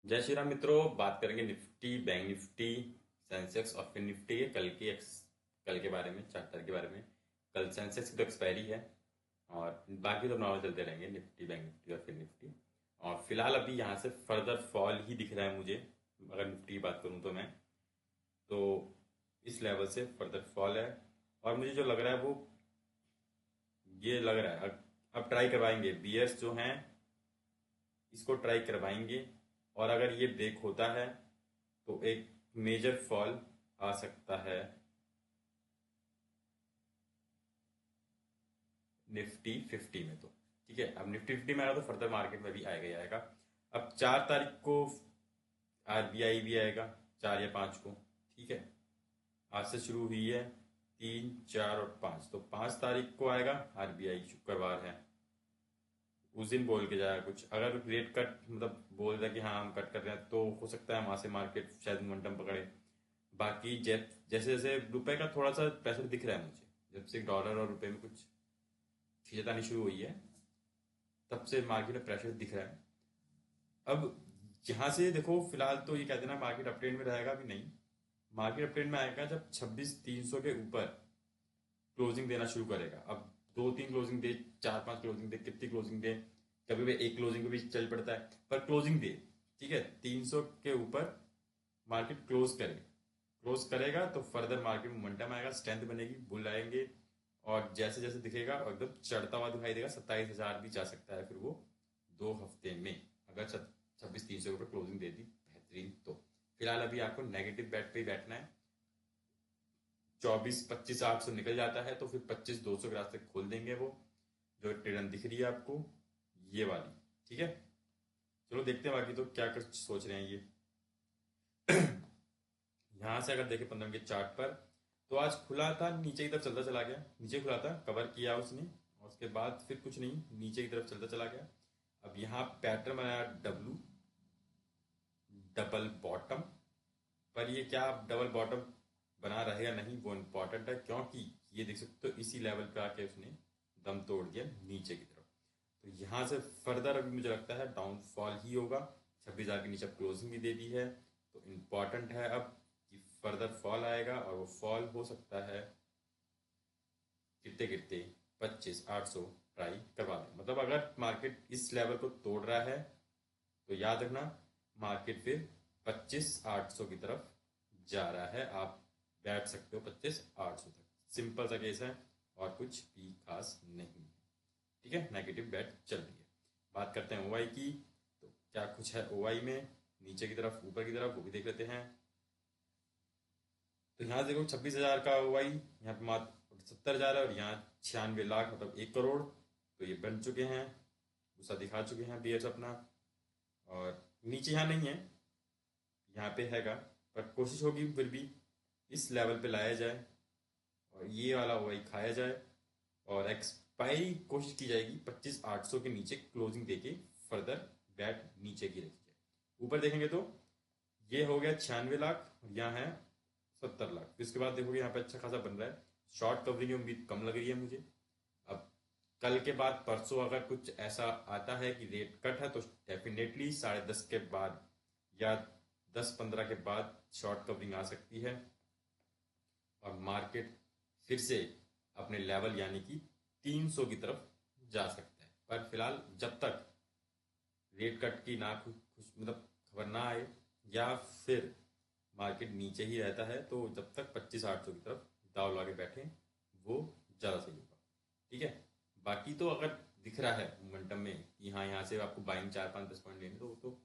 जय श्री राम मित्रों। बात करेंगे निफ्टी, बैंक निफ्टी, सेंसेक्स और फिर निफ्टी के कल के बारे में, चार्टर के बारे में। कल सेंसेक्स की तो एक्सपायरी है और बाकी तो नॉर्मल चलते रहेंगे, निफ्टी, बैंक निफ्टी और फिर निफ्टी। और फिलहाल अभी यहाँ से फर्दर फॉल ही दिख रहा है मुझे। अगर निफ्टी की बात करूँ तो मैं तो इस लेवल से फर्दर फॉल है। और मुझे जो लग रहा है वो ये लग रहा है अब ट्राई करवाएंगे बीयर्स जो हैं, इसको ट्राई करवाएंगे। और अगर ये ब्रेक होता है तो एक मेजर फॉल आ सकता है निफ्टी 50 में। तो ठीक है, अब निफ्टी 50 में आएगा तो फर्दर मार्केट में भी आएगा ही आएगा। अब 4 तारीख को आरबीआई भी आएगा, 4 या 5 को। ठीक है, आज से शुरू हुई है, 3, 4 और 5, तो 5 तारीख को आएगा आरबीआई, शुक्रवार है। उस दिन बोल के जाएगा कुछ, अगर रेट कट मतलब बोल रहा है कि हाँ हम कट कर रहे हैं तो हो सकता है वहां से मार्केट शायद मोमेंटम पकड़े। बाकी जैसे जैसे रुपए का थोड़ा सा प्रेशर दिख रहा है मुझे, जब से डॉलर और रुपए में कुछ चीजें आनी शुरू हुई है तब से मार्केट में प्रेशर दिख रहा है। अब यहां से देखो, फिलहाल तो ये कहते हैं ना मार्केट अपट्रेंड में रहेगा, भी नहीं। मार्केट अपट्रेंड में आएगा जब 26,300 के ऊपर क्लोजिंग देना शुरू करेगा। अब 2-3 क्लोजिंग दे, 4-5 क्लोजिंग दे, कितनी क्लोजिंग दे, कभी भी एक क्लोजिंग को भी चल पड़ता है, पर क्लोजिंग दे। ठीक है, 300 के ऊपर मार्केट क्लोज करेगा तो फर्दर मार्केट में मोमेंटम आएगा, स्ट्रेंथ बनेगी, बुल आएंगे। और जैसे जैसे दिखेगा एकदम चढ़ता हुआ दिखाई देगा, 27,000 भी जा सकता है फिर वो 2 हफ्ते में, अगर 26,300 के ऊपर क्लोजिंग दे दी बेहतरीन तो। फिलहाल अभी आपको नेगेटिव बेट पे ही बैठना है। 24-25-800 निकल जाता है तो फिर 25-200 के रास्ते खोल देंगे वो, जो ट्रेडन दिख रही है आपको, ये वाली। ठीक है, चलो देखते हैं बाकी तो क्या कुछ सोच रहे हैं ये। यहां से अगर देखें 15 के चार्ट पर, तो आज खुला था नीचे की तरफ चलता चला गया, नीचे खुला था, कवर किया उसने, और उसके बाद फिर कुछ नहीं, नीचे की तरफ चलता चला गया। अब यहाँ पैटर्न बनाया डब्लू, डबल बॉटम। पर ये क्या डबल बॉटम बना रहेगा नहीं वो इम्पोर्टेंट है, क्योंकि ये देख सकते हो इसी लेवल पे आके उसने दम तोड़ दिया नीचे की तरफ। तो यहाँ से फर्दर अभी मुझे लगता है डाउनफॉल ही होगा। 26,000 के नीचे क्लोजिंग भी दे दी है, तो इम्पोर्टेंट है अब कि फर्दर फॉल आएगा, और वो फॉल हो सकता है गिरते गिरते 25,800 ट्राई करवा दें। मतलब अगर मार्केट इस लेवल को तोड़ रहा है तो याद रखना मार्केट फिर 25,800 की तरफ जा रहा है, आप बैठ सकते हो 25,800 तक। सिंपल सा केस है और कुछ भी खास नहीं। ठीक है, नेगेटिव बैट चल रही है। बात करते हैं ओआई की, तो क्या कुछ है ओआई में, नीचे की तरफ ऊपर की तरफ, वो भी देख लेते हैं। तो यहाँ देखो 26,000 का ओआई, यहाँ पे मात्र 70,000 है, और यहाँ 96 लाख मतलब 1 करोड़, तो ये बन चुके हैं, गुस्सा दिखा चुके हैं बीएस अपना। और नीचे यहाँ नहीं है, यहाँ पे हैगा, पर कोशिश होगी फिर भी इस लेवल पे लाया जाए और ये वाला वही खाया जाए, और एक्सपायरी कोशिश की जाएगी 25,800 के नीचे क्लोजिंग देके, फर्दर बैट नीचे की रखी जाए। ऊपर देखेंगे तो ये हो गया 96 लाख, और यहाँ है 70 लाख। इसके बाद देखोगे यहाँ पे अच्छा खासा बन रहा है, शॉर्ट कवरिंग की उम्मीद कम लग रही है मुझे। अब कल के बाद परसों अगर कुछ ऐसा आता है कि रेट कट है तो डेफिनेटली 10:30 के बाद या 10-15 के बाद शॉर्ट कवरिंग आ सकती है, और मार्केट फिर से अपने लेवल यानी कि 300 की तरफ जा सकता है। पर फिलहाल जब तक रेट कट की ना कुछ मतलब खबर ना आए, या फिर मार्केट नीचे ही रहता है, तो जब तक 25,800 की तरफ दाव लगा के बैठे वो ज़्यादा सही होगा। ठीक है, बाकी तो अगर दिख रहा है मोमेंटम में कि हाँ यहाँ से आपको बाइंग 4-5-10 पॉइंट लेने, तो वो तो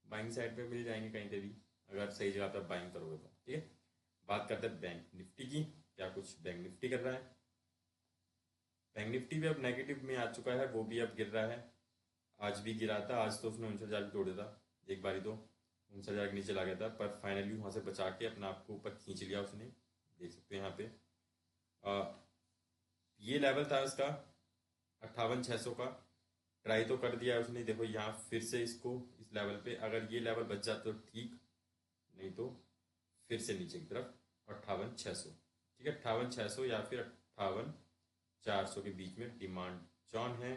बाइंग साइड पे मिल जाएंगे कहीं पे भी, अगर सही जगह पर बाइंग करोगे तो। ठीक है, बात करते हैं बैंक निफ्टी की, क्या कुछ बैंक निफ्टी कर रहा है। बैंक निफ्टी भी अब नेगेटिव में आ चुका है, वो भी अब गिर रहा है। आज भी गिरा था, आज तो उसने 59,000 भी तोड़ दिया था एक बारी, तो 59,000 के नीचे ला गया था, पर फाइनली वहां से बचा के अपना आपको ऊपर खींच लिया उसने। देख सकते हैं यहाँ पे आ, ये लेवल था इसका 58,600 का, ट्राई तो कर दिया है उसने। देखो यहाँ फिर से इसको इस लेवल पे अगर ये लेवल बच जाता तो ठीक, नहीं तो फिर से नीचे की तरफ 58,600। ठीक है, 58,600 या फिर 58,400 के बीच में डिमांड जॉन है,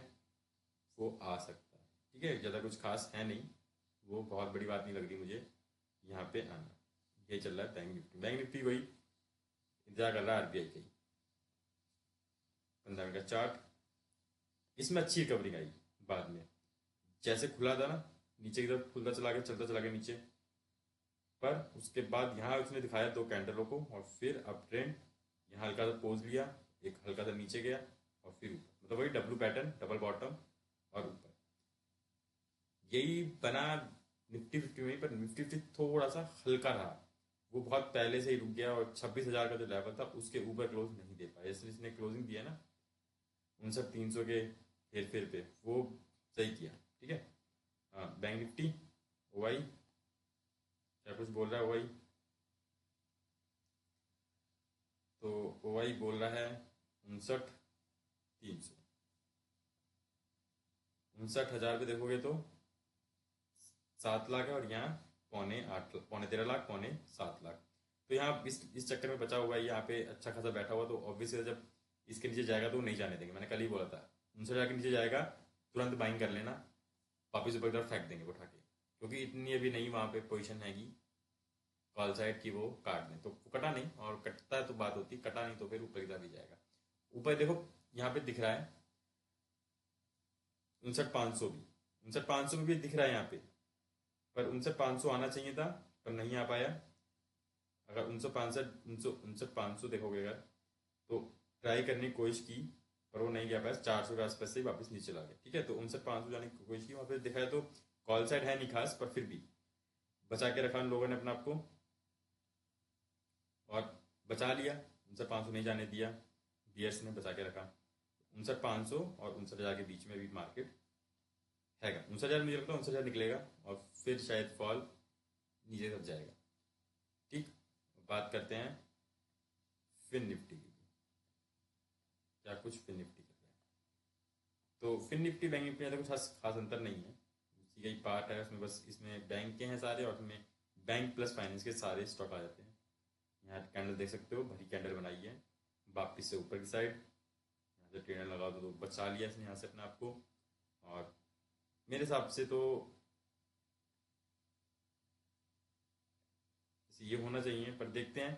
वो आ सकता है। ठीक है, ज़्यादा कुछ खास है नहीं, वो बहुत बड़ी बात नहीं लग रही मुझे यहाँ पे आना। ये चल रहा है बैंक निफ्टी। बैंक निफ्टी वही इंतजार कर रहा है आरबीआई का ही। 15 मिनट का चार्ट, इसमें अच्छी रिकवरिंग आई बाद में। जैसे खुला था ना, नीचे की तरफ खुलता चला गया, चलता चला गया नीचे, पर उसके बाद यहाँ उसने दिखाया दो कैंडलों को और फिर अप ट्रेंड, यहाँ हल्का सा पोज लिया, एक हल्का सा नीचे गया और फिर ऊपर, मतलब वही डब्लू पैटर्न, डबल बॉटम और ऊपर। यही बना निफ्टी फिफ्टी में, पर निफ्टी फिफ्टी थोड़ा सा हल्का रहा। वो बहुत पहले से ही रुक गया और 26,000 का जो लेवल था उसके ऊपर क्लोज नहीं दे पाया, इसलिए इसने क्लोजिंग दिया ना 59,300 के हेर फेर पे, वो सही किया। ठीक है। हाँ, बैंक निफ्टी ओवाई क्या कुछ बोल रहा है ओवाई? तो ओवाई बोल रहा है 59,300। 59,000 पे देखोगे तो 7 लाख है और यहाँ पौने 13 लाख, पौने 7 लाख। तो यहाँ इस चक्कर में बचा हुआ है, यहाँ पे अच्छा खासा बैठा हुआ, तो ऑब्वियसली जब इसके नीचे जाएगा तो वो नहीं जाने देंगे। मैंने कल ही बोला था 59,000 के नीचे जाएगा तुरंत बाइंग कर लेना, वापिस ऊपर की तरफ फेंक देंगे उठा के, क्योंकि इतनी अभी नहीं वहाँ पे पोजीशन है कि कॉल साइड की वो काट दें। तो कटा नहीं, और कटता है तो बात होती, कटा नहीं तो फिर ऊपर की तरफ ही जाएगा। ऊपर देखो यहाँ पे दिख रहा है 59,500 भी, 59,500 भी दिख रहा है यहाँ पे, पर 59,500 आना चाहिए था पर नहीं आ पाया। अगर 59,500 देखोगे अगर, तो ट्राई करने की कोशिश की पर वो नहीं गया पाया, 400 के आसपास से ही वापस नीचे ला गया। ठीक है, तो 59,500 जाने की कोशिश की, वहाँ पे दिखाया तो कॉल साइड है नहीं खास, पर फिर भी बचा के रखा उन लोगों ने अपने आप को और बचा लिया। 59,500 नहीं जाने दिया, बीएस ने बचा के रखा। 59,500 और 59,000 के बीच में भी मार्केट है। 59,000 मुझे लगता है 59,000 निकलेगा और फिर शायद फॉल नीचे तक जाएगा। ठीक, बात करते हैं फिन निफ्टी की। क्या कुछ फिन निफ्टी कर रहा है? तो फिन निफ्टी बैंक निफ्टी में तो कुछ खास अंतर नहीं है, उसी का ही पार्ट है उसमें, बस इसमें बैंक के हैं सारे और उसमें बैंक प्लस फाइनेंस के सारे स्टॉक आ जाते हैं। यहाँ कैंडल देख सकते हो, भरी कैंडल बनाई है वापिस से ऊपर की साइड, यहाँ से ट्रेनर लगा दो तो बचा लिया इसने यहाँ से अपने आप को। और मेरे हिसाब से तो ये होना चाहिए, पर देखते हैं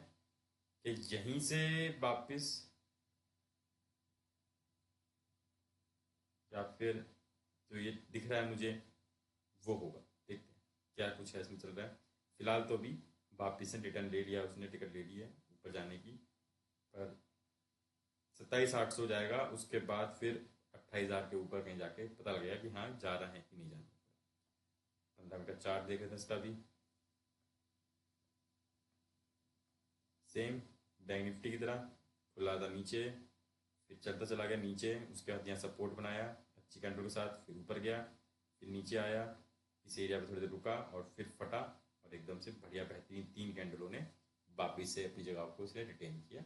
कि यहीं से वापिस या फिर जो ये दिख रहा है मुझे वो होगा। देखते हैं क्या कुछ है इसमें चल रहा है। फिलहाल तो अभी वापिस से रिटर्न ले लिया उसने, टिकट ले ली है ऊपर जाने की, पर 27,800 जाएगा, उसके बाद फिर 28,000 के ऊपर कहीं जाके पता लगेगा कि हाँ जा रहा है कि नहीं जा रहा। 15 मिनट का चार्ट देख रहे थे इसका भी, सेम बैंक निफ्टी की तरह खुला था नीचे, फिर चलता चला गया नीचे, उसके बाद यहाँ सपोर्ट बनाया अच्छी कैंडल के साथ, फिर ऊपर गया, फिर नीचे आया, इस एरिया पे थोड़ी देर रुका और फिर फटा और एकदम से बढ़िया बेहतरीन 3 कैंडलों ने वापिस से अपनी जगह को इसने रिटेन किया।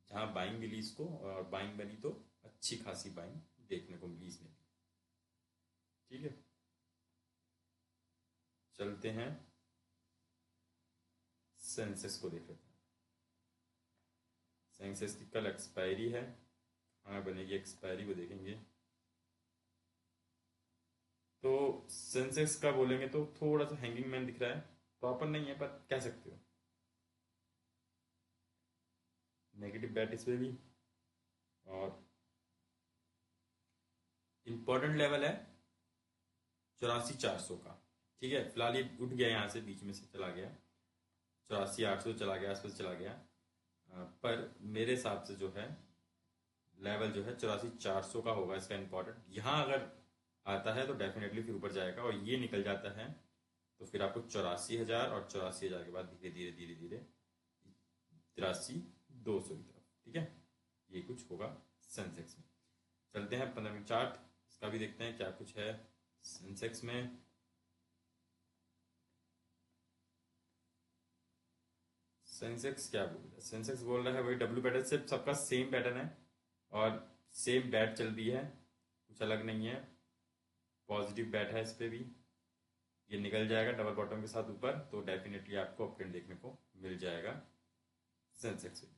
जहाँ बाइंग मिली इसको और बाइंग बनी तो अच्छी खासी बाइंग देखने को मिली इसमें भी। ठीक है, चलते हैं सेंसेक्स को देख लेते हैं। सेंसेक्स की कल एक्सपायरी है, हाँ बनेगी एक्सपायरी, को देखेंगे। तो सेंसेक्स का बोलेंगे तो थोड़ा सा हैंगिंग मैन दिख रहा है, प्रॉपर नहीं है पर कह सकते हो। नेगेटिव बैट इसमें भी, और इंपॉर्टेंट लेवल है 84,400 का। ठीक है, फिलहाल ये उठ गया यहाँ से, बीच में से चला गया 84,800 चला गया, आसपास चला गया, पर मेरे हिसाब से जो है लेवल जो है 84,400 का होगा इसका इंपॉर्टेंट। यहाँ अगर आता है तो डेफिनेटली फिर ऊपर जाएगा, और ये निकल जाता है तो फिर आपको 84,000 और 84,000 के बाद धीरे धीरे धीरे धीरे 83,200 की तरफ। ठीक है, ये कुछ होगा सेंसेक्स में। चलते हैं 15 मिनट चार्ट, इसका भी देखते हैं क्या कुछ है सेंसेक्स में। सेंसेक्स क्या बोल रहा है? सेंसेक्स बोल रहा है वही डब्ल्यू पैटर्न, सिर्फ सबका सेम पैटर्न है और सेम बैट चल रही है, कुछ अलग नहीं है, पॉजिटिव बैट है इस पे भी। ये निकल जाएगा डबल बॉटम के साथ ऊपर तो डेफिनेटली आपको अपट्रेंड देखने को मिल जाएगा सेंसेक्स में।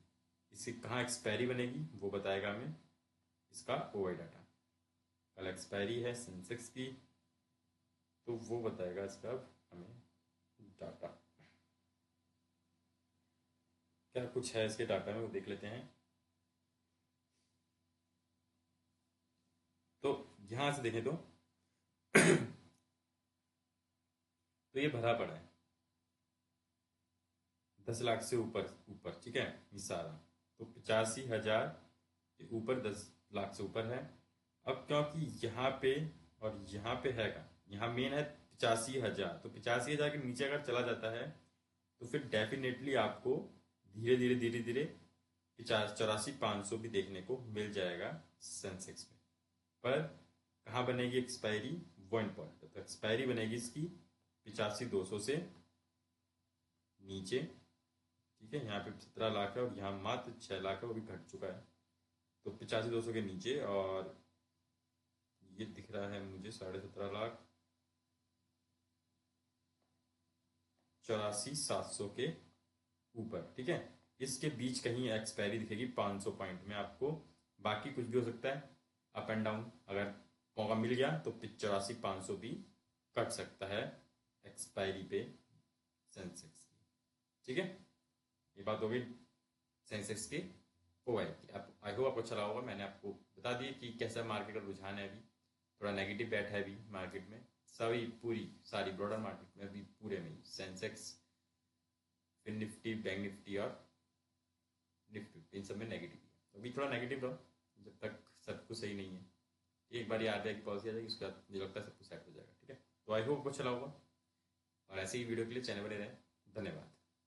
इसकी कहाँ एक्सपायरी बनेगी वो बताएगा हमें इसका ओवाई डाटा। कल एक्सपायरी है सेंसेक्स की तो वो बताएगा इसका हमें डाटा क्या कुछ है इसके डाटा में वो देख लेते हैं। तो यहां से देखें तो ये भरा पड़ा है 10 लाख से ऊपर ऊपर, ठीक है, ये सारा। तो 85,000 के ऊपर 10 लाख से ऊपर है। अब क्योंकि यहाँ पे और यहाँ पे है का, यहाँ मेन है 85,000, तो 85,000 के नीचे अगर चला जाता है तो फिर डेफिनेटली आपको धीरे धीरे धीरे धीरे 84,500 भी देखने को मिल जाएगा सेंसेक्स में। पर कहाँ बनेगी एक्सपायरी? वो इम्पोर्टेंट। तो एक्सपायरी बनेगी इसकी 85,200 से नीचे, ठीक है। यहाँ पे 17 लाख है और यहाँ मात्र 6 लाख है, वो भी घट चुका है। तो 85,200 के नीचे, और ये दिख रहा है मुझे 17.5 लाख, 84,700 के ऊपर, ठीक है। इसके बीच कहीं एक्सपायरी दिखेगी 500 पॉइंट में आपको। बाकी कुछ भी हो सकता है, अप एंड डाउन। अगर मौका मिल गया तो 84,500 भी कट सकता है एक्सपायरी पे सेंसेक्स की, ठीक है। ये बात हो गई सेंसेक्स की ओआई की। अब आई होप आपको अच्छा लगा होगा। मैंने आपको बता दिया कि कैसा मार्केट का रुझान है। अभी थोड़ा नेगेटिव बैठा है अभी मार्केट में, सभी पूरी सारी ब्रॉडर मार्केट में अभी पूरे में सेंसेक्स, फिर निफ्टी, बैंक निफ्टी और निफ्टी, इन सब में नेगेटिव है। तो अभी थोड़ा नेगेटिव रहो जब तक सब कुछ सही नहीं है। एक बार आरबीआई की पॉलिसी आ जाएगी, उसके बाद मुझे लगता है सब कुछ सेट हो जाएगा, ठीक है। तो आई होप अच्छा लगा होगा, और ऐसे ही वीडियो के लिए चैनल बने रहें। धन्यवाद।